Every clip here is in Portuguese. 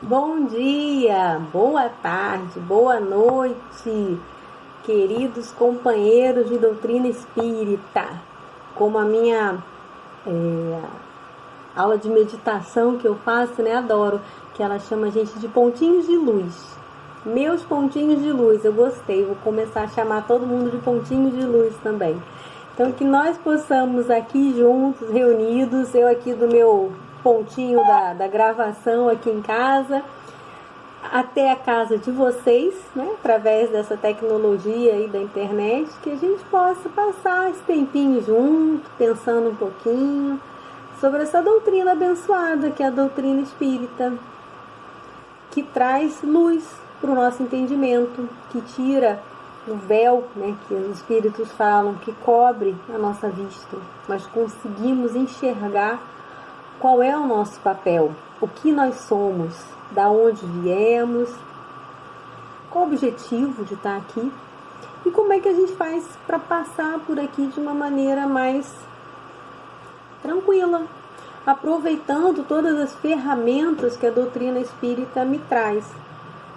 Bom dia, boa tarde, boa noite, queridos companheiros de doutrina espírita. Como a minha aula de meditação que eu faço, né, adoro, que ela chama a gente de pontinhos de luz. Meus pontinhos de luz, eu gostei, vou começar a chamar todo mundo de pontinhos de luz também. Então, que nós possamos aqui juntos, reunidos, eu aqui do meu pontinho da gravação aqui em casa, até a casa de vocês, né, através dessa tecnologia aí da internet, que a gente possa passar esse tempinho junto, pensando um pouquinho sobre essa doutrina abençoada, que é a doutrina espírita, que traz luz para o nosso entendimento, que tira o véu, né, que os espíritos falam, que cobre a nossa vista. Nós conseguimos enxergar qual é o nosso papel, o que nós somos, da onde viemos, qual o objetivo de estar aqui e como é que a gente faz para passar por aqui de uma maneira mais tranquila, aproveitando todas as ferramentas que a doutrina espírita me traz.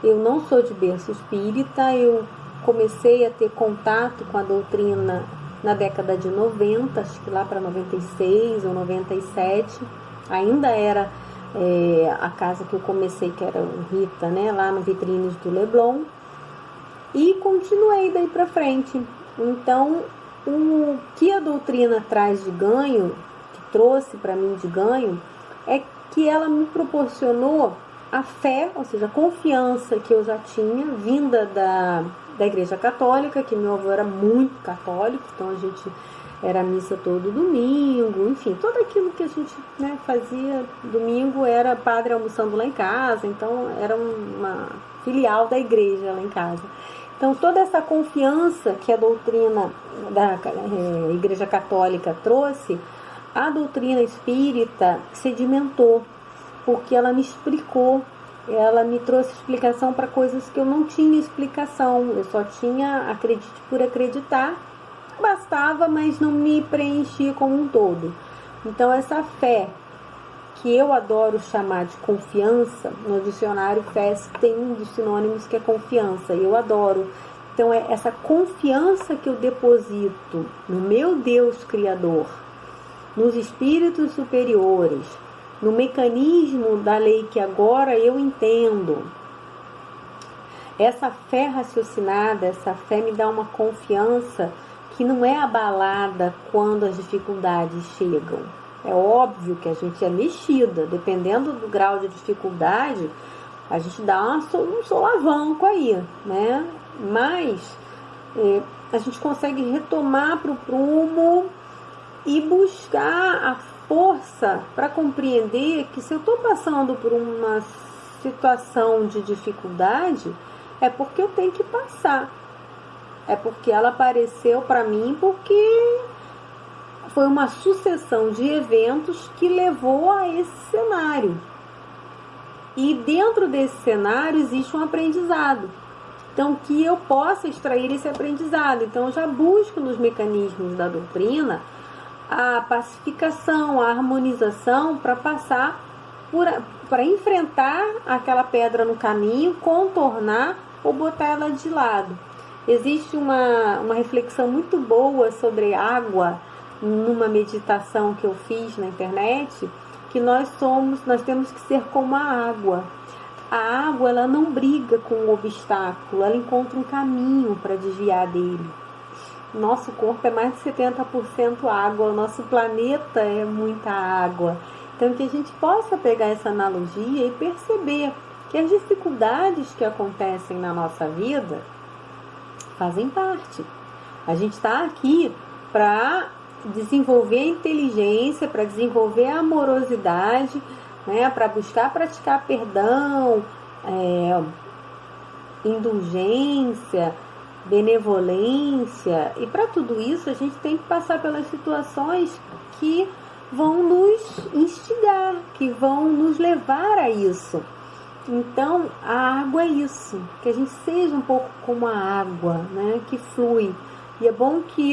Eu não sou de berço espírita, eu comecei a ter contato com a doutrina na década de 90, acho que lá para 96 ou 97, ainda era a casa que eu comecei, que era o Rita, né, lá no Vitrines do Leblon, e continuei daí para frente. Então, o que a doutrina traz de ganho, que trouxe para mim de ganho, é que ela me proporcionou a fé, ou seja, a confiança que eu já tinha, vinda da Igreja Católica, que meu avô era muito católico, então a gente era missa todo domingo, enfim, tudo aquilo que a gente, né, fazia domingo era padre almoçando lá em casa, então era uma filial da igreja lá em casa. Então toda essa confiança que a doutrina da Igreja Católica trouxe, a doutrina espírita sedimentou, porque ela me explicou, ela me trouxe explicação para coisas que eu não tinha explicação, eu só tinha acredite por acreditar, bastava, mas não me preenchia como um todo. Então essa fé, que eu adoro chamar de confiança, no dicionário fé tem um dos sinônimos que é confiança, e eu adoro. Então é essa confiança que eu deposito no meu Deus Criador, nos espíritos superiores, no mecanismo da lei que agora eu entendo. Essa fé raciocinada, essa fé me dá uma confiança que não é abalada quando as dificuldades chegam. É óbvio que a gente é mexida, dependendo do grau de dificuldade, a gente dá um solavanco aí, né? Mas a gente consegue retomar para o prumo e buscar a força para compreender que se eu estou passando por uma situação de dificuldade, é porque eu tenho que passar. É porque ela apareceu para mim, porque foi uma sucessão de eventos que levou a esse cenário. E dentro desse cenário existe um aprendizado. Então, que eu possa extrair esse aprendizado. Então, eu já busco nos mecanismos da doutrina a pacificação, a harmonização para passar para enfrentar aquela pedra no caminho, contornar ou botar ela de lado. Existe uma reflexão muito boa sobre água numa meditação que eu fiz na internet, que nós temos que ser como a água. A água, ela não briga com o obstáculo, ela encontra um caminho para desviar dele. Nosso corpo é mais de 70% água, o nosso planeta é muita água. Então, que a gente possa pegar essa analogia e perceber que as dificuldades que acontecem na nossa vida fazem parte. A gente está aqui para desenvolver a inteligência, para desenvolver a amorosidade, né, para buscar praticar perdão, indulgência, benevolência, e para tudo isso a gente tem que passar pelas situações que vão nos instigar, que vão nos levar a isso. Então a água é isso, que a gente seja um pouco como a água, né, que flui. E é bom que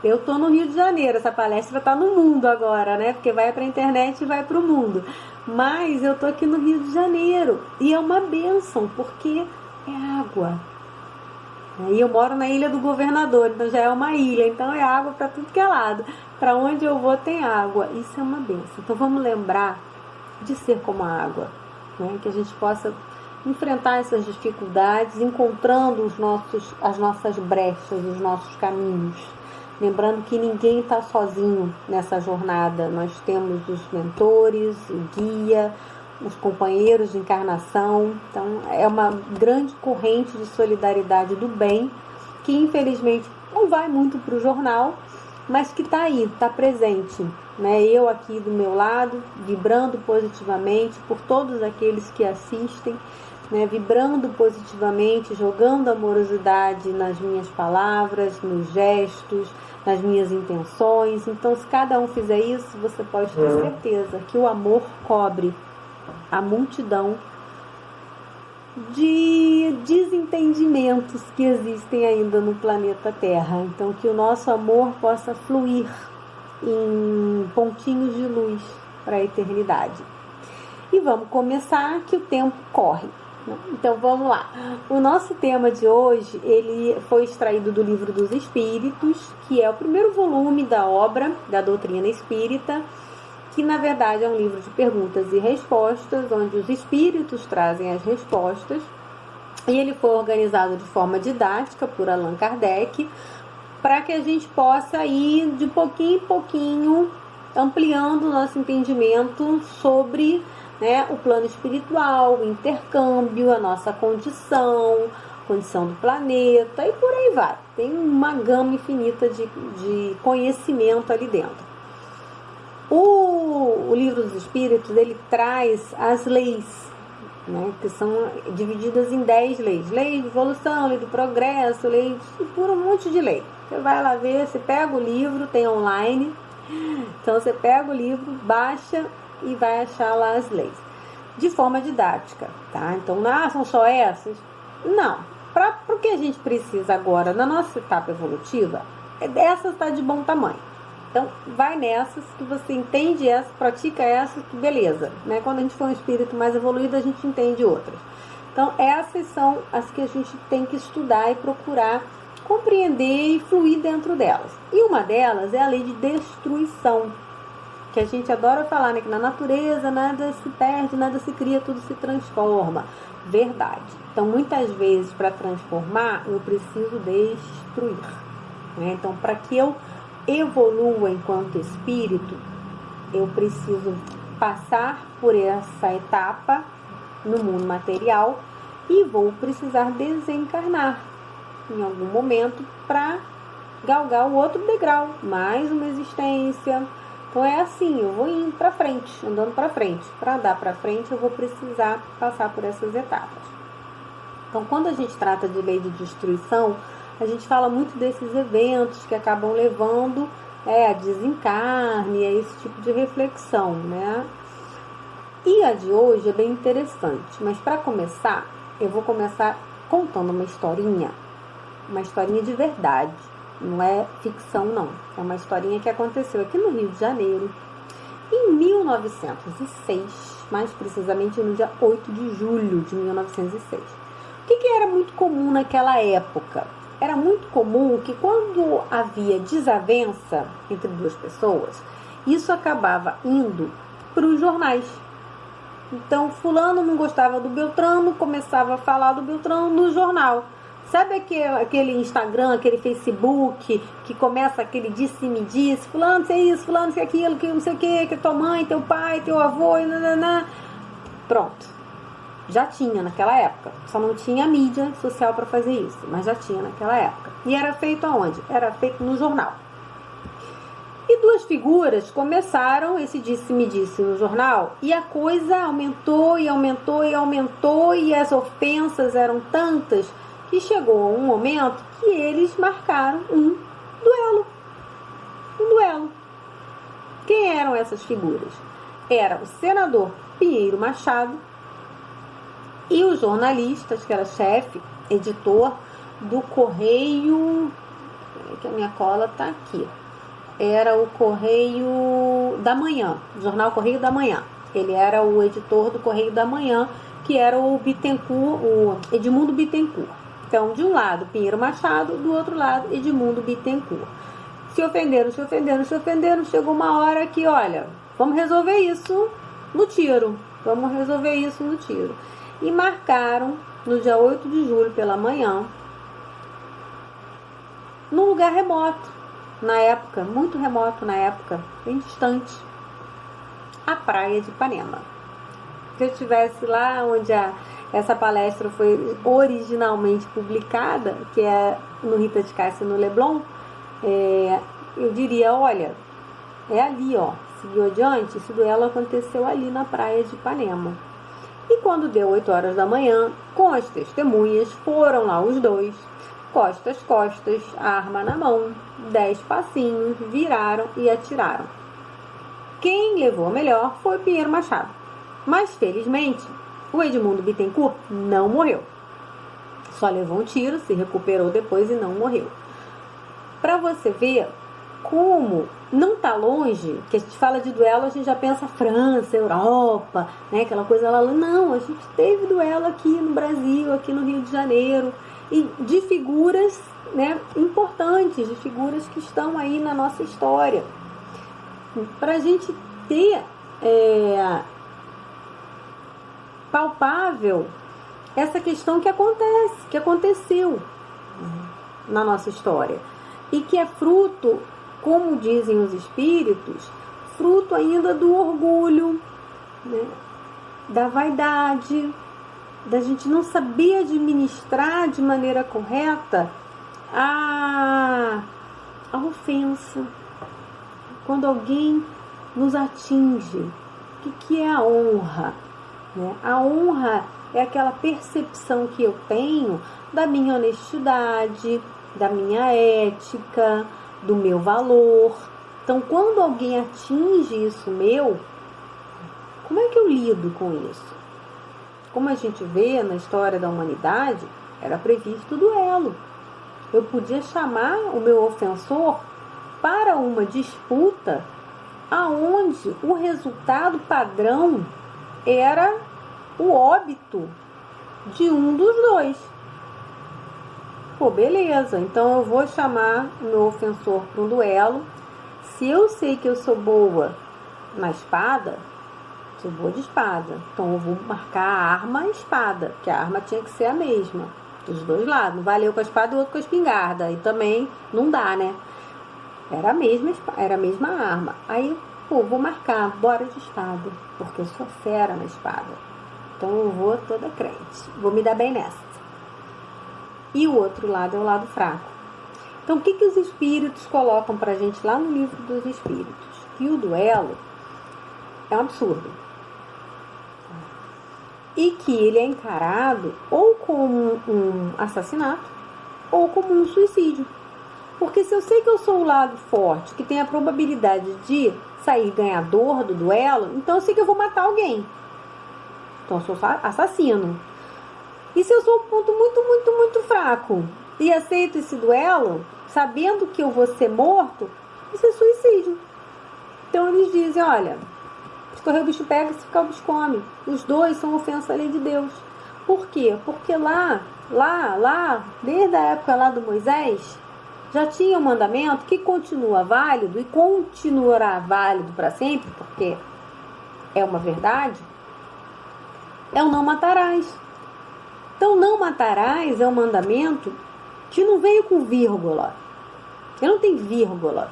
eu estou no Rio de Janeiro, essa palestra está no mundo agora, né, porque vai para a internet e vai para o mundo. Mas eu tô aqui no Rio de Janeiro e é uma bênção, porque é água. E eu moro na Ilha do Governador, então já é uma ilha, então é água para tudo que é lado. Para onde eu vou tem água. Isso é uma bênção. Então vamos lembrar de ser como a água, né? Que a gente possa enfrentar essas dificuldades, encontrando as nossas brechas, os nossos caminhos. Lembrando que ninguém está sozinho nessa jornada. Nós temos os mentores, o guia, os companheiros de encarnação. Então é uma grande corrente de solidariedade do bem, que infelizmente não vai muito para o jornal, mas que está aí, está presente, né? Eu aqui do meu lado, vibrando positivamente por todos aqueles que assistem, né? Vibrando positivamente, jogando amorosidade nas minhas palavras, nos gestos, nas minhas intenções. Então, se cada um fizer isso, você pode ter certeza que o amor cobre a multidão de desentendimentos que existem ainda no planeta Terra. Então, que o nosso amor possa fluir em pontinhos de luz para a eternidade. E vamos começar, que o tempo corre. Então vamos lá. O nosso tema de hoje, ele foi extraído do Livro dos Espíritos, que é o primeiro volume da obra da doutrina espírita, que na verdade é um livro de perguntas e respostas, onde os espíritos trazem as respostas, e ele foi organizado de forma didática por Allan Kardec, para que a gente possa ir de pouquinho em pouquinho ampliando o nosso entendimento sobre, né, o plano espiritual, o intercâmbio, a nossa condição do planeta e por aí vai. Tem uma gama infinita de conhecimento ali dentro. O Livro dos Espíritos, ele traz as leis, né, que são divididas em 10 leis. Lei de evolução, lei do progresso, lei por um monte de lei. Você vai lá ver, você pega o livro, tem online. Então você pega o livro, baixa e vai achar lá as leis. De forma didática, tá? Então, são só essas? Não. Para o que a gente precisa agora, na nossa etapa evolutiva, essa está de bom tamanho. Então, vai nessas que você entende essa, pratica essa, que beleza, né? Quando a gente for um espírito mais evoluído, a gente entende outras. Então, essas são as que a gente tem que estudar e procurar compreender e fluir dentro delas. E uma delas é a lei de destruição, que a gente adora falar, né? Que na natureza nada se perde, nada se cria, tudo se transforma. Verdade. Então, muitas vezes, para transformar, eu preciso destruir, né? Então, para que eu evolua enquanto espírito, eu preciso passar por essa etapa no mundo material e vou precisar desencarnar em algum momento para galgar o outro degrau, mais uma existência. Então é assim, eu vou indo para frente, andando para frente. Para andar para frente, eu vou precisar passar por essas etapas. Então, quando a gente trata de lei de destruição, a gente fala muito desses eventos que acabam levando a desencarne, a esse tipo de reflexão, né? E a de hoje é bem interessante, mas para começar, eu vou começar contando uma historinha de verdade, não é ficção não, é uma historinha que aconteceu aqui no Rio de Janeiro, em 1906, mais precisamente no dia 8 de julho de 1906. O que era muito comum naquela época? Era muito comum que quando havia desavença entre duas pessoas, isso acabava indo para os jornais. Então, fulano não gostava do Beltrano, começava a falar do Beltrano no jornal. Sabe aquele Instagram, aquele Facebook, que começa aquele disse-me disse, fulano isso é isso, fulano isso é aquilo, que não sei o que é tua mãe, teu pai, teu avô, e nananã. Pronto. Já tinha naquela época, só não tinha mídia social para fazer isso, mas já tinha naquela época. E era feito aonde? Era feito no jornal. E duas figuras começaram esse disse-me disse no jornal, e a coisa aumentou e aumentou e aumentou, e as ofensas eram tantas que chegou um momento que eles marcaram um duelo. Um duelo. Quem eram essas figuras? Era o senador Pinheiro Machado e o jornalista, acho que era chefe, editor do Correio, que a minha cola está aqui, era o Correio da Manhã, o jornal Correio da Manhã. Ele era o editor do Correio da Manhã, que era o Bittencourt, o Edmundo Bittencourt. Então, de um lado, Pinheiro Machado, do outro lado, Edmundo Bittencourt. Se ofenderam, chegou uma hora que, olha, vamos resolver isso no tiro. E marcaram, no dia 8 de julho, pela manhã, num lugar remoto, na época, muito remoto na época, bem distante, a praia de Ipanema. Se eu estivesse lá onde essa palestra foi originalmente publicada, que é no Rita de Cássia, no Leblon, eu diria, olha, é ali, ó, seguiu adiante, esse duelo aconteceu ali na praia de Ipanema. E quando deu 8 horas da manhã, com as testemunhas, foram lá os dois, costas, arma na mão, 10 passinhos, viraram e atiraram. Quem levou melhor foi o Pinheiro Machado. Mas, felizmente, o Edmundo Bittencourt não morreu. Só levou um tiro, se recuperou depois e não morreu. Para você ver como não está longe, que a gente fala de duelo, a gente já pensa França, Europa, né, aquela coisa lá. Não, a gente teve duelo aqui no Brasil, aqui no Rio de Janeiro, e de figuras, né, importantes, de figuras que estão aí na nossa história. Para a gente ter palpável essa questão que aconteceu na nossa história e que é fruto, como dizem os espíritos, fruto ainda do orgulho, né, da vaidade, da gente não saber administrar de maneira correta a ofensa. Quando alguém nos atinge, o que é a honra? A honra é aquela percepção que eu tenho da minha honestidade, da minha ética, do meu valor. Então, quando alguém atinge isso meu, como é que eu lido com isso? Como a gente vê na história da humanidade, era previsto o duelo. Eu podia chamar o meu ofensor para uma disputa aonde o resultado padrão era o óbito de um dos dois. Pô, beleza, então eu vou chamar o meu ofensor para um duelo. Se eu sei que eu sou boa na espada, sou boa de espada, então eu vou marcar a arma e a espada, que a arma tinha que ser a mesma, dos dois lados. Não valeu com a espada e o outro com a espingarda, e também não dá, né? Era a mesma arma. Aí, pô, vou marcar, bora de espada, porque eu sou fera na espada. Então eu vou toda crente, vou me dar bem nessa. E o outro lado é o lado fraco. Então o que os espíritos colocam pra gente lá no livro dos espíritos? Que o duelo é um absurdo. E que ele é encarado ou como um assassinato ou como um suicídio. Porque se eu sei que eu sou o lado forte, que tem a probabilidade de sair ganhador do duelo, então eu sei que eu vou matar alguém. Então eu sou assassino. E se eu sou um ponto muito fraco e aceito esse duelo, sabendo que eu vou ser morto, isso é suicídio. Então eles dizem, olha, se correr o bicho pega, se ficar o bicho come. Os dois são ofensa à lei de Deus. Por quê? Porque lá, desde a época lá do Moisés, já tinha um mandamento que continua válido e continuará válido para sempre, porque é uma verdade, é o não matarás. Então, não matarás é um mandamento que não veio com vírgula. Ele não tem vírgula.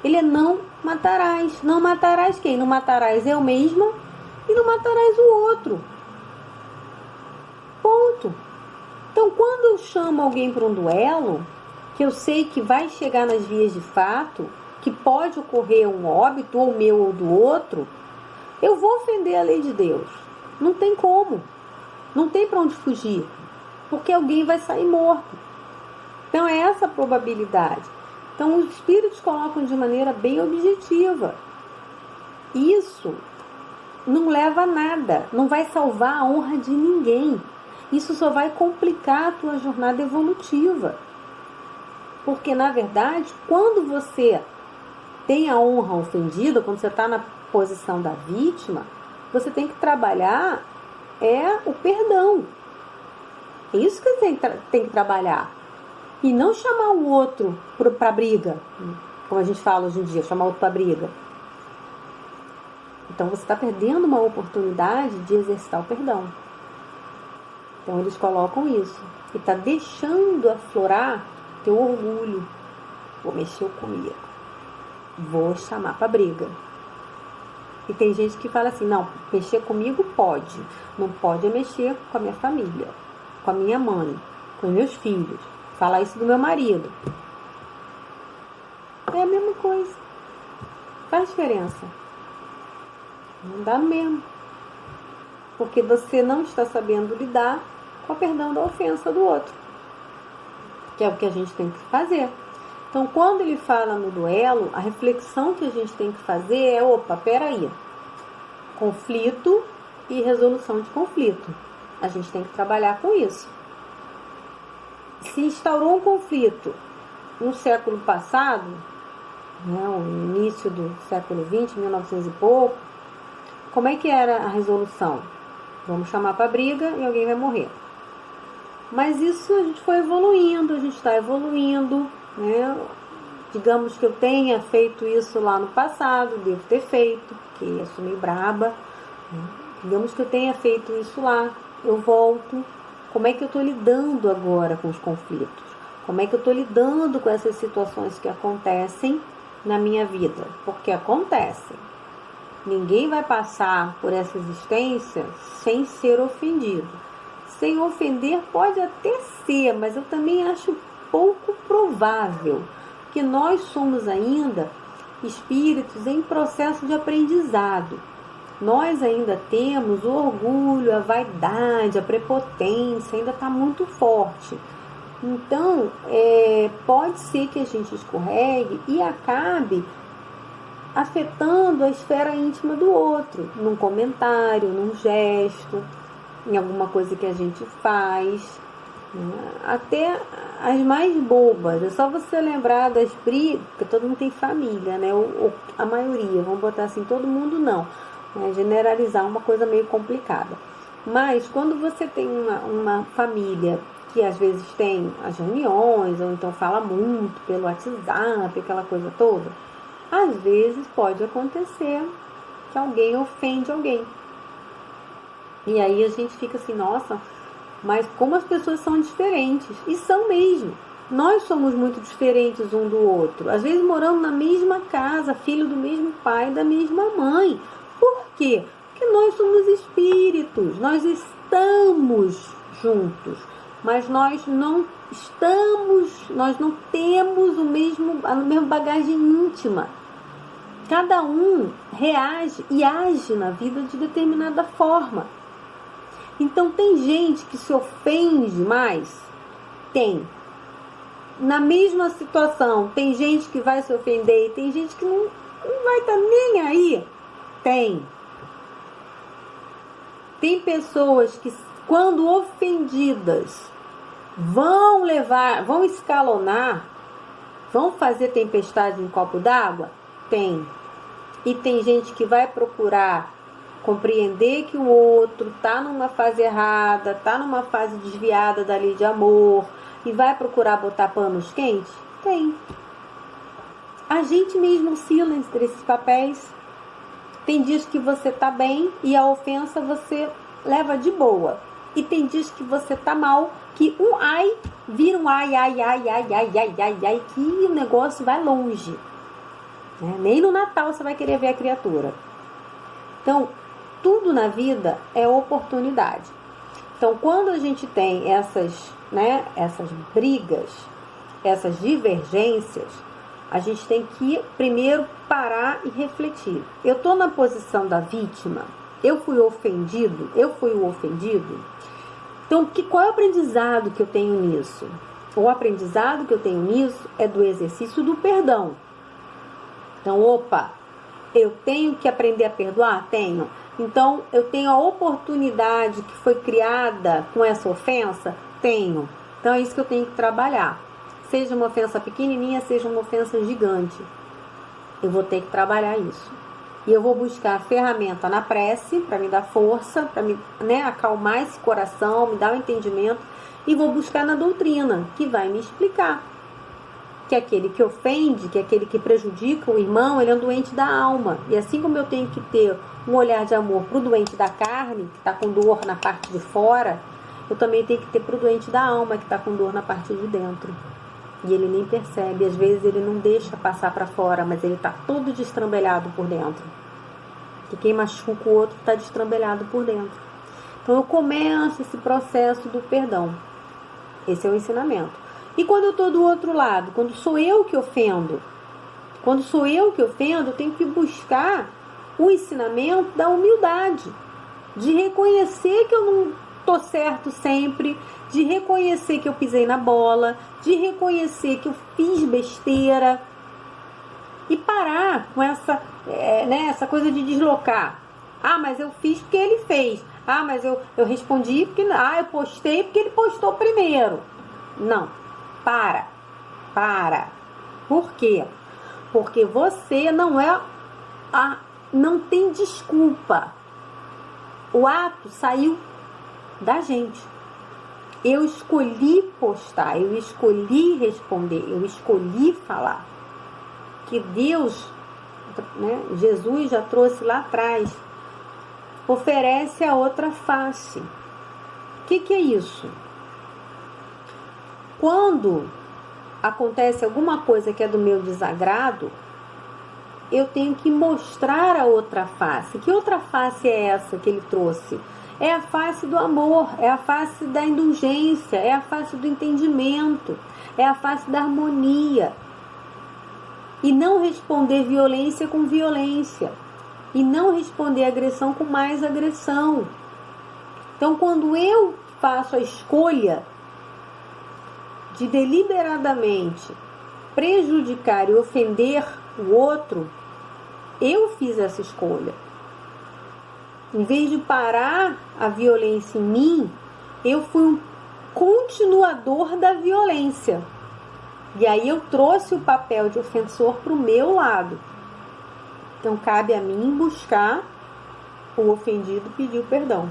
Ele é não matarás. Não matarás quem? Não matarás eu mesma e não matarás o outro. Ponto. Então, quando eu chamo alguém para um duelo, que eu sei que vai chegar nas vias de fato, que pode ocorrer um óbito, ou meu ou do outro, eu vou ofender a lei de Deus. Não tem como. Não tem para onde fugir, porque alguém vai sair morto. Então é essa a probabilidade. Então os espíritos colocam de maneira bem objetiva. Isso não leva a nada, não vai salvar a honra de ninguém. Isso só vai complicar a tua jornada evolutiva. Porque na verdade, quando você tem a honra ofendida, quando você está na posição da vítima, você tem que trabalhar o perdão. É isso que você tem que trabalhar. E não chamar o outro para briga, como a gente fala hoje em dia, chamar o outro para briga. Então você está perdendo uma oportunidade de exercitar o perdão. Então eles colocam isso. E está deixando aflorar teu orgulho. Vou mexer comigo. Vou chamar para briga. E tem gente que fala assim, não, mexer comigo pode. Não pode mexer com a minha família, com a minha mãe, com os meus filhos. Falar isso do meu marido. É a mesma coisa. Faz diferença. Não dá mesmo. Porque você não está sabendo lidar com o perdão da ofensa do outro. Que é o que a gente tem que fazer. Então, quando ele fala no duelo, a reflexão que a gente tem que fazer é, opa, peraí. Conflito e resolução de conflito. A gente tem que trabalhar com isso. Se instaurou um conflito no século passado, né, no início do século XX, 1900 e pouco, como é que era a resolução? Vamos chamar para briga e alguém vai morrer. Mas isso a gente foi evoluindo, a gente está evoluindo, né? Digamos que eu tenha feito isso lá no passado, devo ter feito, porque eu sou meio braba. Né? Digamos que eu tenha feito isso lá, eu volto. Como é que eu estou lidando agora com os conflitos? Como é que eu estou lidando com essas situações que acontecem na minha vida? Porque acontecem. Ninguém vai passar por essa existência sem ser ofendido. Sem ofender pode até ser, mas eu também acho pouco provável, porque nós somos ainda espíritos em processo de aprendizado. Nós ainda temos o orgulho, a vaidade, a prepotência, ainda está muito forte. Então, pode ser que a gente escorregue e acabe afetando a esfera íntima do outro, num comentário, num gesto, em alguma coisa que a gente faz, né? Até as mais bobas. É só você lembrar das brigas, porque todo mundo tem família, né? A maioria, vamos botar assim, todo mundo não. Generalizar uma coisa meio complicada. Mas quando você tem uma família que às vezes tem as reuniões, ou então fala muito pelo WhatsApp, aquela coisa toda, às vezes pode acontecer que alguém ofende alguém. E aí a gente fica assim, nossa, mas como as pessoas são diferentes. E são mesmo. Nós somos muito diferentes um do outro. Às vezes moramos na mesma casa, filho do mesmo pai, da mesma mãe. Por quê? Porque nós somos espíritos, nós estamos juntos, mas nós não temos a mesma bagagem íntima. Cada um reage e age na vida de determinada forma. Então tem gente que se ofende mais? Tem. Na mesma situação, tem gente que vai se ofender e tem gente que não vai estar nem aí. Tem pessoas que, quando ofendidas, vão escalonar, vão fazer tempestade em copo d'água? Tem. E tem gente que vai procurar compreender que o outro está numa fase errada, está numa fase desviada da lei de amor e vai procurar botar panos quentes? Tem. A gente mesmo oscila entre esses papéis. Tem dias que você tá bem e a ofensa você leva de boa. E tem dias que você tá mal, que um ai vira um ai, que o negócio vai longe. Nem no Natal você vai querer ver a criatura. Então, tudo na vida é oportunidade. Então, quando a gente tem essas brigas, essas divergências, a gente tem que primeiro parar e refletir. Eu estou na posição da vítima? Eu fui o ofendido? Então, qual é o aprendizado que eu tenho nisso? O aprendizado que eu tenho nisso é do exercício do perdão. Então, eu tenho que aprender a perdoar? Tenho. Então, eu tenho a oportunidade que foi criada com essa ofensa? Tenho. Então, é isso que eu tenho que trabalhar. Seja uma ofensa pequenininha, seja uma ofensa gigante. Eu vou ter que trabalhar isso. E eu vou buscar a ferramenta na prece, para me dar força, para me, né, acalmar esse coração, me dar um entendimento. E vou buscar na doutrina, que vai me explicar que aquele que ofende, que aquele que prejudica o irmão, ele é um doente da alma. E assim como eu tenho que ter um olhar de amor para o doente da carne, que está com dor na parte de fora, eu também tenho que ter para o doente da alma, que está com dor na parte de dentro. E ele nem percebe, às vezes ele não deixa passar para fora, mas ele está todo destrambelhado por dentro. Que quem machuca o outro está destrambelhado por dentro. Então eu começo esse processo do perdão. Esse é o ensinamento. E quando eu estou do outro lado, quando sou eu que ofendo, eu tenho que buscar o ensinamento da humildade, de reconhecer que eu não estou certo sempre, de reconhecer que eu pisei na bola, de reconhecer que eu fiz besteira e parar com essa, essa coisa de deslocar. Ah, mas eu fiz porque ele fez. Ah, mas eu respondi porque... Ah, eu postei porque ele postou primeiro. Não. Para. Por quê? Porque você não tem desculpa. O ato saiu da gente. Eu escolhi postar, eu escolhi responder, eu escolhi falar. Que Deus, Jesus já trouxe lá atrás, oferece a outra face. O que é isso? Quando acontece alguma coisa que é do meu desagrado, eu tenho que mostrar a outra face. Que outra face é essa que ele trouxe? É a face do amor, é a face da indulgência, é a face do entendimento, é a face da harmonia. E não responder violência com violência. E não responder agressão com mais agressão. Então, quando eu faço a escolha de deliberadamente prejudicar e ofender o outro, eu fiz essa escolha. Em vez de parar a violência em mim, eu fui um continuador da violência. E aí eu trouxe o papel de ofensor para o meu lado. Então cabe a mim buscar o ofendido pedir o perdão.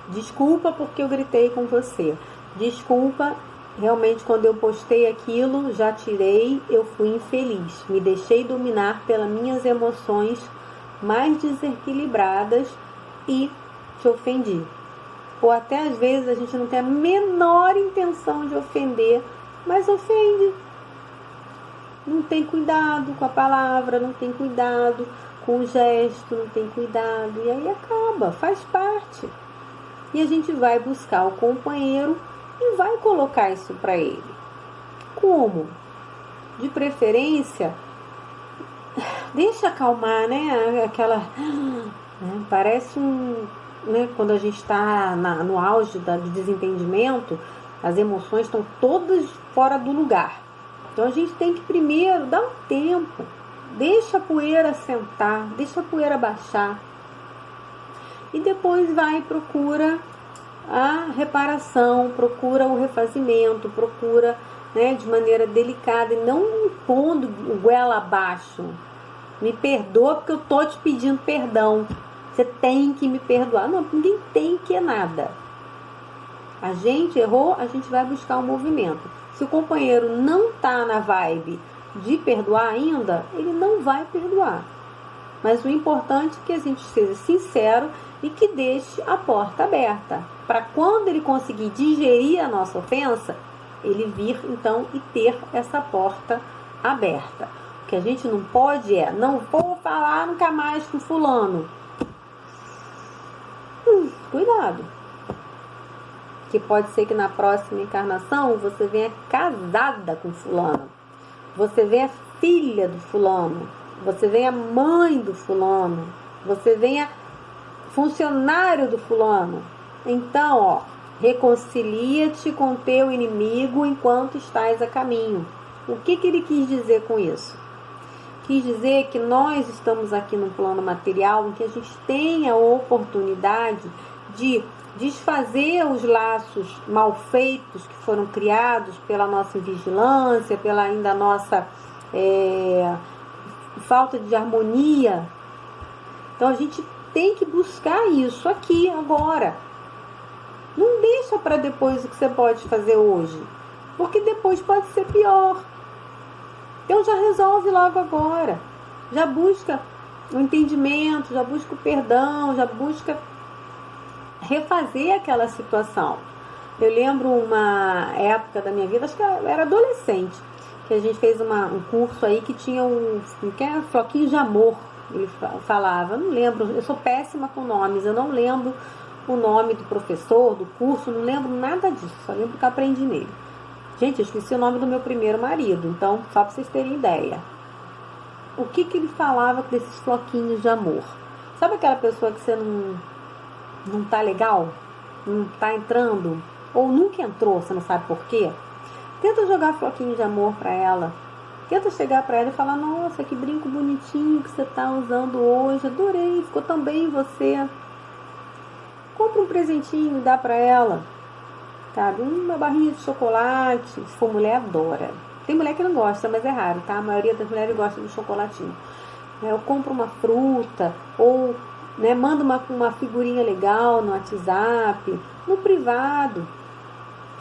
Desculpa porque eu gritei com você. Desculpa, realmente quando eu postei aquilo, já tirei, eu fui infeliz. Me deixei dominar pelas minhas emoções mais desequilibradas e te ofendi. Ou até às vezes a gente não tem a menor intenção de ofender, mas ofende. Não tem cuidado com a palavra, não tem cuidado com o gesto, não tem cuidado. E aí acaba, faz parte. E a gente vai buscar o companheiro e vai colocar isso para ele. Como? De preferência, deixa acalmar, né? Aquela... parece quando a gente está no auge do desentendimento, as emoções estão todas fora do lugar. Então a gente tem que primeiro dar um tempo, deixa a poeira sentar, deixa a poeira baixar. E depois vai e procura a reparação, procura o refazimento, procura, de maneira delicada e não impondo o goela abaixo. Me perdoa porque eu tô te pedindo perdão. Você tem que me perdoar. Não, ninguém tem que nada. A gente errou, a gente vai buscar um movimento. Se o companheiro não tá na vibe de perdoar ainda, ele não vai perdoar. Mas o importante é que a gente seja sincero e que deixe a porta aberta. Para quando ele conseguir digerir a nossa ofensa, ele vir então e ter essa porta aberta. O que a gente não pode não vou falar nunca mais com fulano. Cuidado. Que pode ser que na próxima encarnação você venha casada com fulano. Você venha filha do fulano. Você venha mãe do fulano. Você venha funcionário do fulano. Então, reconcilia-te com teu inimigo enquanto estás a caminho. O que ele quis dizer com isso? Quis dizer que nós estamos aqui no plano material em que a gente tem a oportunidade de desfazer os laços mal feitos que foram criados pela nossa invigilância, pela ainda nossa falta de harmonia. Então a gente tem que buscar isso aqui, agora. Não deixa para depois o que você pode fazer hoje, porque depois pode ser pior. Então já resolve logo agora. Já busca o entendimento, já busca o perdão, já busca refazer aquela situação. Eu lembro uma época da minha vida, acho que eu era adolescente, que a gente fez um curso aí que tinha floquinho de amor, ele falava. Eu não lembro, eu sou péssima com nomes, eu não lembro o nome do professor, do curso, não lembro nada disso, só lembro que eu aprendi nele. Gente, eu esqueci o nome do meu primeiro marido, então, só para vocês terem ideia. O que ele falava desses floquinhos de amor? Sabe aquela pessoa que você não tá legal? Não tá entrando? Ou nunca entrou, você não sabe por quê? Tenta jogar floquinho de amor para ela. Tenta chegar para ela e falar: nossa, que brinco bonitinho que você tá usando hoje, adorei, ficou tão bem em você. Compra um presentinho e dá para ela, sabe? Uma barrinha de chocolate. Se for mulher, adora. Tem mulher que não gosta, mas é raro, tá? A maioria das mulheres gosta de chocolatinho. Eu compro uma fruta, ou manda uma figurinha legal no WhatsApp, no privado.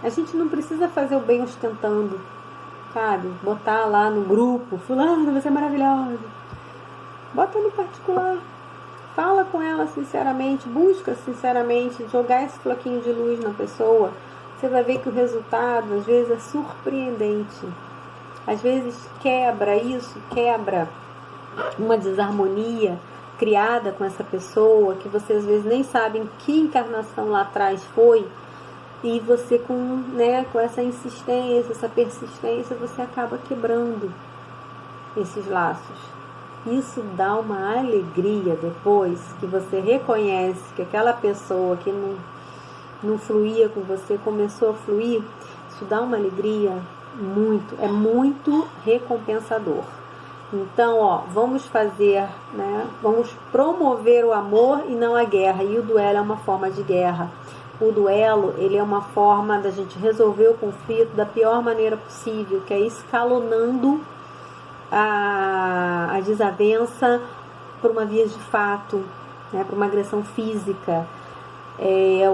A gente não precisa fazer o bem ostentando, sabe? Botar lá no grupo: fulano, você é maravilhosa. Bota no particular. Fala com ela sinceramente, busca sinceramente jogar esse floquinho de luz na pessoa. Você vai ver que o resultado, às vezes, é surpreendente. Às vezes quebra uma desarmonia criada com essa pessoa, que você às vezes nem sabe em que encarnação lá atrás foi, e você com essa insistência, essa persistência, você acaba quebrando esses laços. Isso dá uma alegria depois que você reconhece que aquela pessoa que não fluía com você começou a fluir. Isso dá uma alegria é muito recompensador. Então, vamos fazer, vamos promover o amor e não a guerra. E o duelo é uma forma de guerra. O duelo, ele é uma forma da gente resolver o conflito da pior maneira possível, que é escalonando a desavença por uma via de fato, por uma agressão física.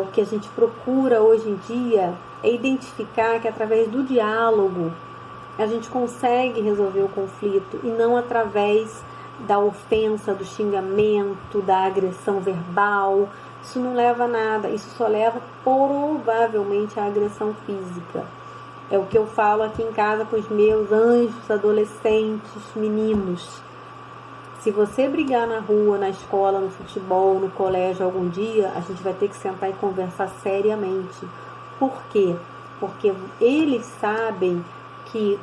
O que a gente procura hoje em dia é identificar que através do diálogo a gente consegue resolver o conflito, e não através da ofensa, do xingamento, da agressão verbal. Isso não leva a nada, isso só leva provavelmente à agressão física. É o que eu falo aqui em casa com os meus anjos adolescentes, meninos. Se você brigar na rua, na escola, no futebol, no colégio algum dia, a gente vai ter que sentar e conversar seriamente. Por quê? Porque eles sabem que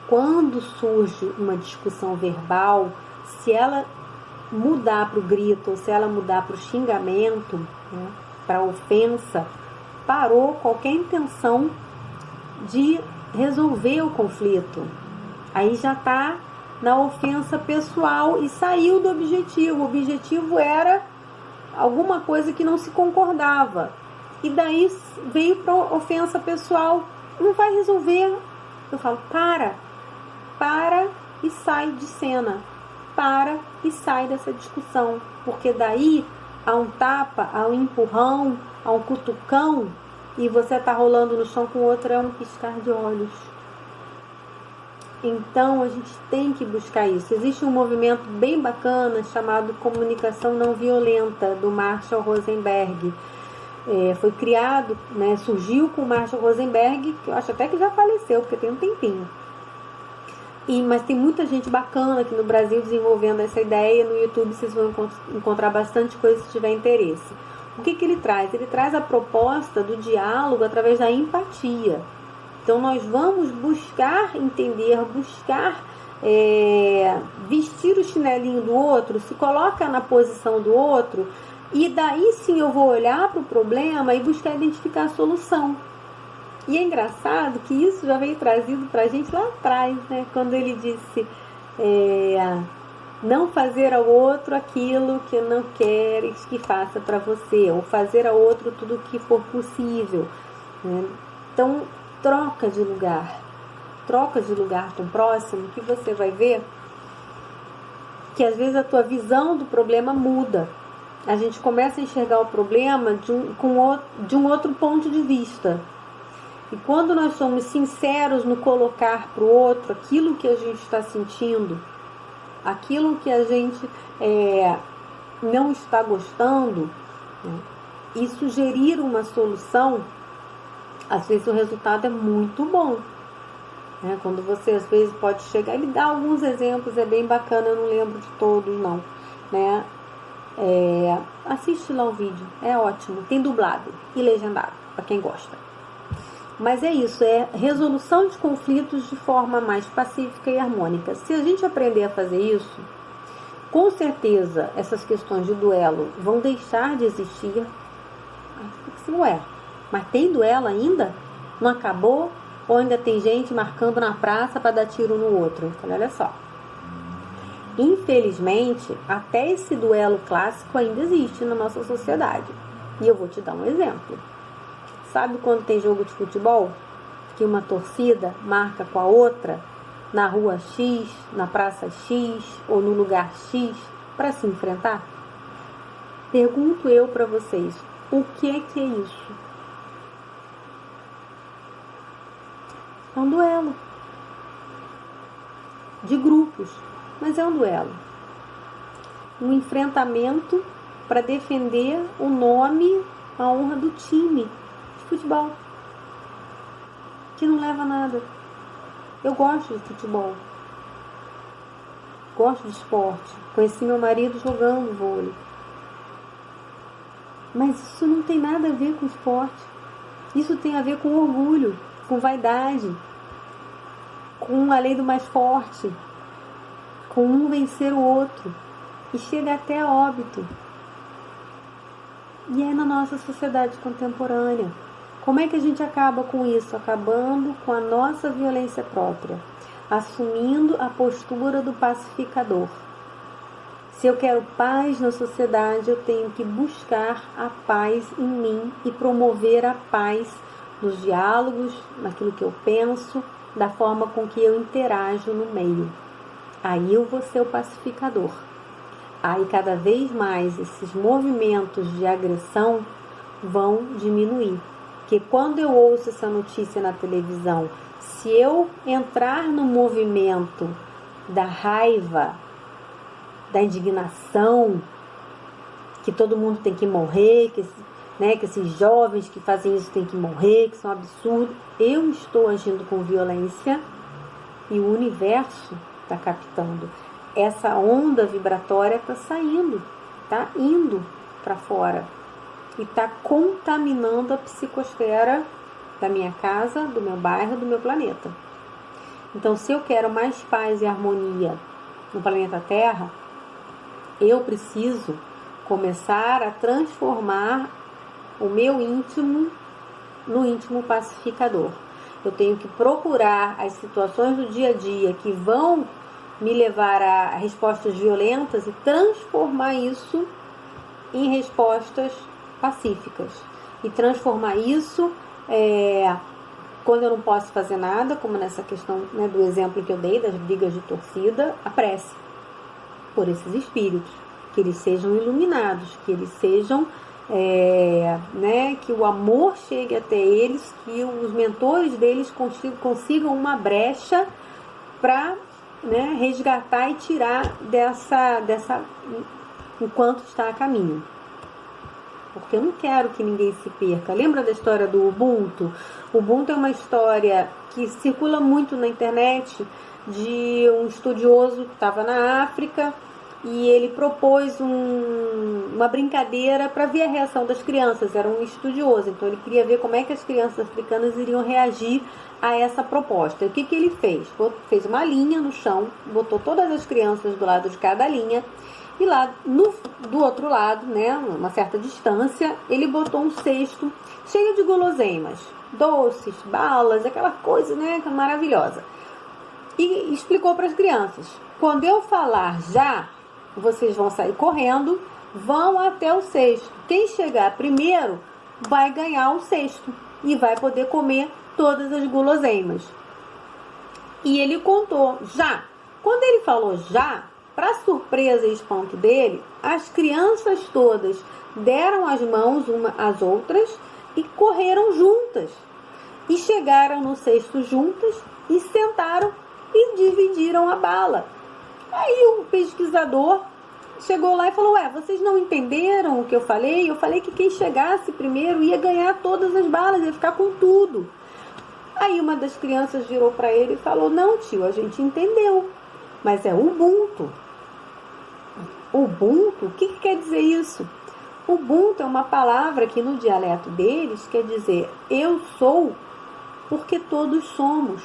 quando surge uma discussão verbal, se ela mudar para o grito, ou se ela mudar para o xingamento, para a ofensa, parou qualquer intenção de resolver o conflito. Aí já está na ofensa pessoal e saiu do objetivo. O objetivo era alguma coisa que não se concordava. E daí veio para a ofensa pessoal. Não vai resolver. Eu falo: para e sai de cena. Para e sai dessa discussão. Porque daí há um tapa, há um empurrão, há um cutucão, e você está rolando no chão com o outro, é um piscar de olhos. Então a gente tem que buscar isso. Existe um movimento bem bacana chamado Comunicação Não Violenta, do Marshall Rosenberg. Foi criado, surgiu com o Marshall Rosenberg, que eu acho até que já faleceu, porque tem um tempinho. Mas tem muita gente bacana aqui no Brasil desenvolvendo essa ideia. No YouTube vocês vão encontrar bastante coisa se tiver interesse. O que ele traz? Ele traz a proposta do diálogo através da empatia. Então nós vamos buscar entender, buscar vestir o chinelinho do outro, se coloca na posição do outro, e daí sim eu vou olhar para o problema e buscar identificar a solução. E é engraçado que isso já veio trazido para a gente lá atrás, quando ele disse: não fazer ao outro aquilo que não queres que faça para você, ou fazer ao outro tudo o que for possível. Então, troca de lugar com o próximo, que você vai ver que às vezes a tua visão do problema muda. A gente começa a enxergar o problema de um outro ponto de vista. E quando nós somos sinceros no colocar para o outro aquilo que a gente está sentindo, aquilo que a gente não está gostando, né, e sugerir uma solução, às vezes o resultado é muito bom. Né? Quando você às vezes pode chegar, ele dá alguns exemplos, é bem bacana, eu não lembro de todos não, né? Assiste lá o vídeo, é ótimo, tem dublado e legendado, para quem gosta. Mas é isso, é resolução de conflitos de forma mais pacífica e harmônica. Se a gente aprender a fazer isso, com certeza essas questões de duelo vão deixar de existir. Ué, mas tem duelo ainda? Não acabou? Ou ainda tem gente marcando na praça para dar tiro no outro? Então, olha só. Infelizmente, até esse duelo clássico ainda existe na nossa sociedade. E eu vou te dar um exemplo. Sabe quando tem jogo de futebol? Que uma torcida marca com a outra na rua X, na praça X ou no lugar X para se enfrentar? Pergunto eu para vocês, o que é isso? É um duelo de grupos, mas é um duelo. Um enfrentamento para defender o nome, a honra do time de futebol, que não leva a nada. Eu gosto de futebol, gosto de esporte, conheci meu marido jogando vôlei, mas isso não tem nada a ver com esporte. Isso tem a ver com orgulho, com vaidade, com a lei do mais forte, com um vencer o outro, e chega até a óbito. E é na nossa sociedade contemporânea. Como é que a gente acaba com isso? Acabando com a nossa violência própria, assumindo a postura do pacificador. Se eu quero paz na sociedade, eu tenho que buscar a paz em mim e promover a paz nos diálogos, naquilo que eu penso, da forma com que eu interajo no meio. Aí eu vou ser o pacificador. Aí cada vez mais esses movimentos de agressão vão diminuir. Porque quando eu ouço essa notícia na televisão, se eu entrar no movimento da raiva, da indignação, que todo mundo tem que morrer, que esses jovens que fazem isso têm que morrer, que são absurdos, eu estou agindo com violência e o universo está captando. Essa onda vibratória está saindo, está indo para fora e está contaminando a psicosfera da minha casa, do meu bairro, do meu planeta. Então, se eu quero mais paz e harmonia no planeta Terra, eu preciso começar a transformar o meu íntimo no íntimo pacificador. Eu tenho que procurar as situações do dia a dia que vão me levar a respostas violentas e transformar isso em respostas pacíficas. E transformar isso, quando eu não posso fazer nada, como nessa questão, né, do exemplo que eu dei, das brigas de torcida, a prece por esses espíritos, que eles sejam iluminados, que eles sejam, que o amor chegue até eles, que os mentores deles consigam uma brecha para, né, resgatar e tirar dessa enquanto está a caminho. Porque eu não quero que ninguém se perca. Lembra da história do Ubuntu? O Ubuntu é uma história que circula muito na internet, de um estudioso que estava na África e ele propôs uma brincadeira para ver a reação das crianças. Era um estudioso, então ele queria ver como é que as crianças africanas iriam reagir a essa proposta. E o que ele fez? Fez uma linha no chão, botou todas as crianças do lado de cada linha e lá do outro lado, né, uma certa distância, ele botou um cesto cheio de guloseimas, doces, balas, aquela coisa, né, maravilhosa. E explicou para as crianças: quando eu falar já, vocês vão sair correndo, vão até o cesto. Quem chegar primeiro vai ganhar o cesto e vai poder comer todas as guloseimas. E ele contou já. Quando ele falou já, Para surpresa e espanto dele, as crianças todas deram as mãos umas às outras e correram juntas. E chegaram no cesto juntas e sentaram e dividiram a bala. Aí o pesquisador chegou lá e falou: ué, vocês não entenderam o que eu falei? Eu falei que quem chegasse primeiro ia ganhar todas as balas, ia ficar com tudo. Aí uma das crianças virou para ele e falou: não, tio, a gente entendeu, mas é Ubuntu. Ubuntu? O que quer dizer isso? Ubuntu é uma palavra que no dialeto deles quer dizer eu sou porque todos somos.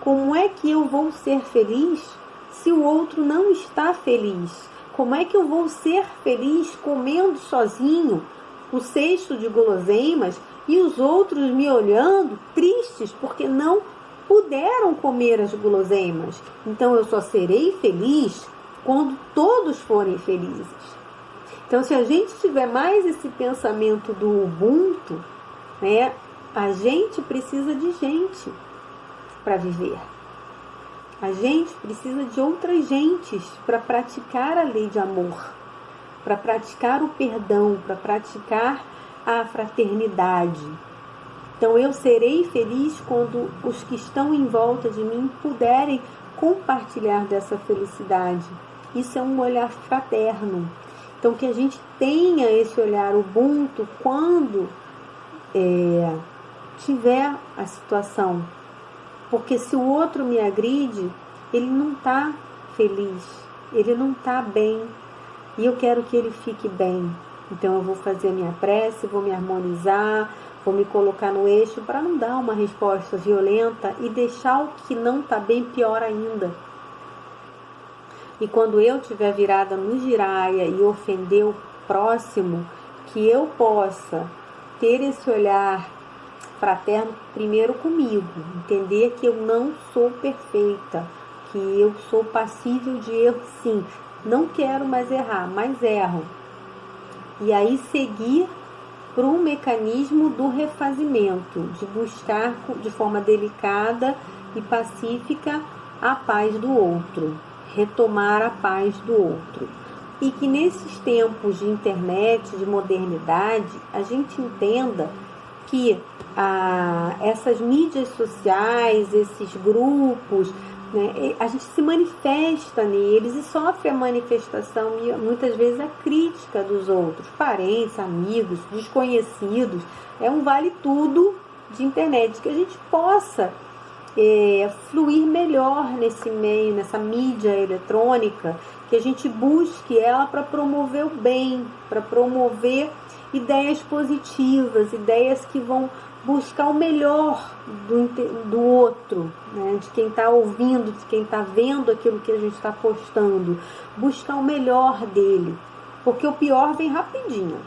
Como é que eu vou ser feliz se o outro não está feliz? Como é que eu vou ser feliz comendo sozinho o cesto de guloseimas e os outros me olhando tristes porque não puderam comer as guloseimas? Então eu só serei feliz quando todos forem felizes. Então, se a gente tiver mais esse pensamento do Ubuntu, né, a gente precisa de gente para viver. A gente precisa de outras gentes para praticar a lei de amor, para praticar o perdão, para praticar a fraternidade. Então, eu serei feliz quando os que estão em volta de mim puderem compartilhar dessa felicidade. Isso é um olhar fraterno. Então, que a gente tenha esse olhar Ubuntu quando tiver a situação. Porque se o outro me agride, ele não está feliz, ele não está bem. E eu quero que ele fique bem. Então, eu vou fazer a minha prece, vou me harmonizar, vou me colocar no eixo para não dar uma resposta violenta e deixar o que não está bem pior ainda. E quando eu estiver virada no giraia e ofender o próximo, que eu possa ter esse olhar fraterno primeiro comigo, entender que eu não sou perfeita, que eu sou passível de erro sim, não quero mais errar, mas erro. E aí seguir para um mecanismo do refazimento, de buscar de forma delicada e pacífica a paz do outro. Retomar a paz do outro. E que nesses tempos de internet, de modernidade, a gente entenda que essas mídias sociais, esses grupos, né, a gente se manifesta neles e sofre a manifestação e muitas vezes a crítica dos outros, parentes, amigos, desconhecidos. É um vale tudo de internet, que a gente possa fluir melhor nesse meio, nessa mídia eletrônica, que a gente busque ela para promover o bem, para promover ideias positivas, ideias que vão buscar o melhor do outro, né? De quem está ouvindo, de quem está vendo aquilo que a gente está postando, buscar o melhor dele, porque o pior vem rapidinho.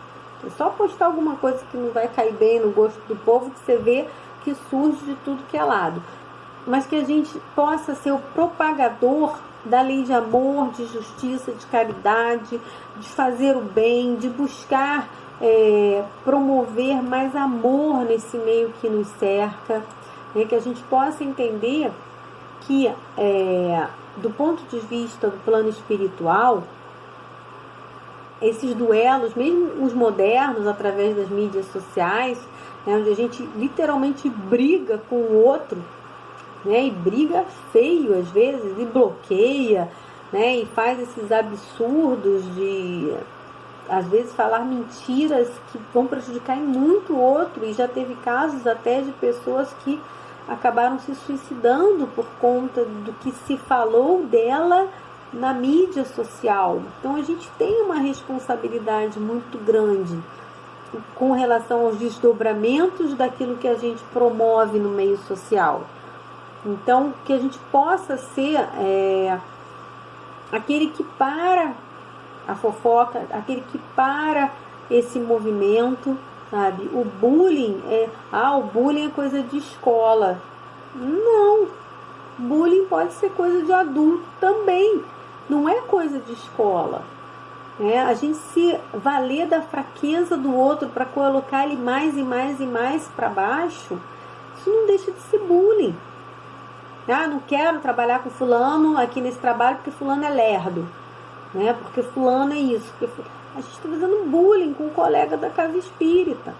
É só postar alguma coisa que não vai cair bem no gosto do povo que você vê que surge de tudo que é lado. Mas que a gente possa ser o propagador da lei de amor, de justiça, de caridade, de fazer o bem, de buscar promover mais amor nesse meio que nos cerca, né? Que a gente possa entender que, do ponto de vista do plano espiritual, esses duelos, mesmo os modernos, através das mídias sociais, né, onde a gente literalmente briga com o outro, né, e briga feio às vezes, e bloqueia, né, e faz esses absurdos de, às vezes, falar mentiras que vão prejudicar muito o outro, e já teve casos até de pessoas que acabaram se suicidando por conta do que se falou dela na mídia social. Então a gente tem uma responsabilidade muito grande com relação aos desdobramentos daquilo que a gente promove no meio social. Então, que a gente possa ser aquele que para a fofoca, aquele que para esse movimento, sabe? O bullying o bullying é coisa de escola. Não, bullying pode ser coisa de adulto também, não é coisa de escola. A gente se valer da fraqueza do outro para colocar ele mais e mais e mais para baixo, isso não deixa de ser bullying. Não quero trabalhar com fulano aqui nesse trabalho porque fulano é lerdo. né? Porque fulano é isso. A gente está fazendo bullying com um colega da casa espírita.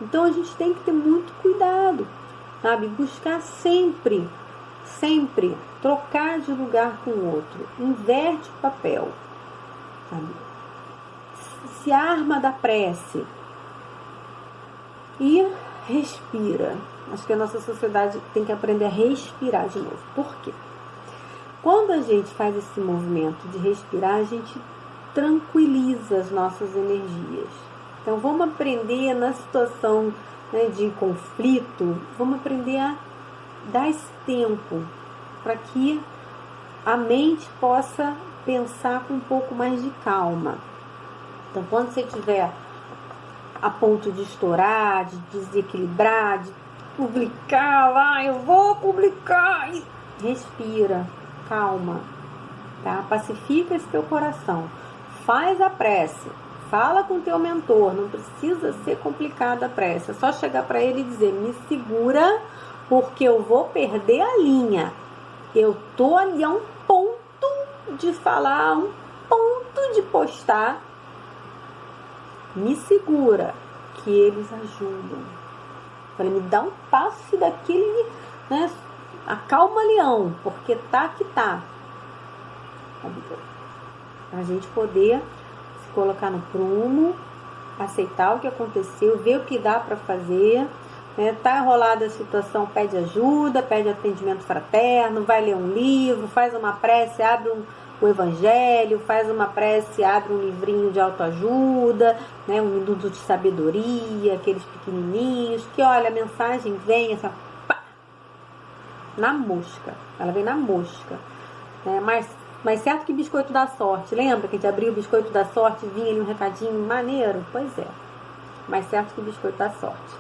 Então a gente tem que ter muito cuidado, sabe? Buscar sempre trocar de lugar com o outro. Inverte o papel, sabe? Se arma da prece e respira. Acho que a nossa sociedade tem que aprender a respirar de novo. Por quê? Quando a gente faz esse movimento de respirar, a gente tranquiliza as nossas energias. Então vamos aprender na situação, né, de conflito, vamos aprender a dar esse tempo para que a mente possa pensar com um pouco mais de calma. Então quando você estiver a ponto de estourar, de desequilibrar, de publicar lá, eu vou publicar, respira, calma, tá? Pacifica esse teu coração, faz a prece, fala com o teu mentor, não precisa ser complicada a prece, é só chegar para ele e dizer, me segura, porque eu vou perder a linha, eu tô ali a um ponto de falar, a um ponto de postar, me segura, que eles ajudam. Falei, me dá um passe daquele, né? Acalma leão, porque tá que tá. A gente poder se colocar no prumo, aceitar o que aconteceu, ver o que dá para fazer, né? Tá enrolada a situação, pede ajuda, pede atendimento fraterno, vai ler um livro, faz uma prece, abre o evangelho, faz uma prece, abre um livrinho de autoajuda, né, um minuto de sabedoria, aqueles pequenininhos, que olha, a mensagem vem assim, pá, na mosca, ela vem na mosca, né, mas certo que biscoito da sorte, lembra que a gente abriu o biscoito da sorte e vinha ali um recadinho maneiro? Pois é, mais certo que biscoito da sorte.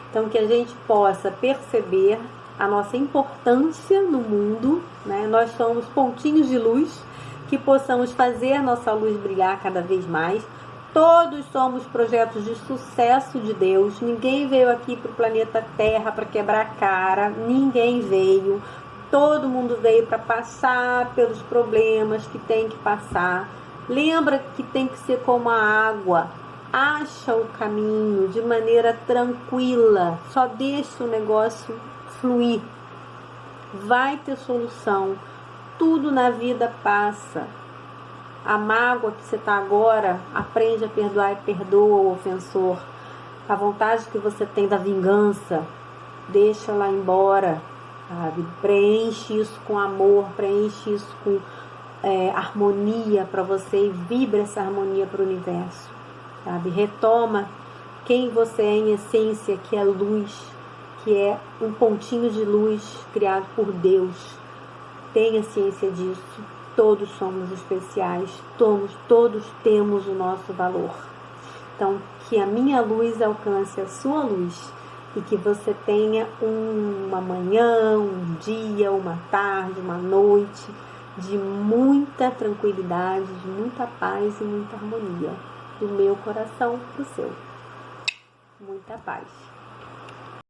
Então que a gente possa perceber a nossa importância no mundo, né? Nós somos pontinhos de luz, que possamos fazer nossa luz brilhar cada vez mais. Todos somos projetos de sucesso de Deus. Ninguém veio aqui para o planeta Terra para quebrar a cara. Ninguém veio. Todo mundo veio para passar pelos problemas que tem que passar. Lembra que tem que ser como a água. Acha o caminho de maneira tranquila. Só deixa o negócio fluir. Vai ter solução. Tudo na vida passa. A mágoa que você está agora, aprende a perdoar e perdoa o ofensor. A vontade que você tem da vingança, deixa lá embora, sabe? Preenche isso com amor, preenche isso com harmonia para você e vibra essa harmonia para o universo, sabe? Retoma quem você é em essência, que é luz, que é um pontinho de luz criado por Deus. Tenha ciência disso, todos somos especiais, todos temos o nosso valor. Então, que a minha luz alcance a sua luz e que você tenha uma manhã, um dia, uma tarde, uma noite de muita tranquilidade, de muita paz e muita harmonia, do meu coração para o seu. Muita paz.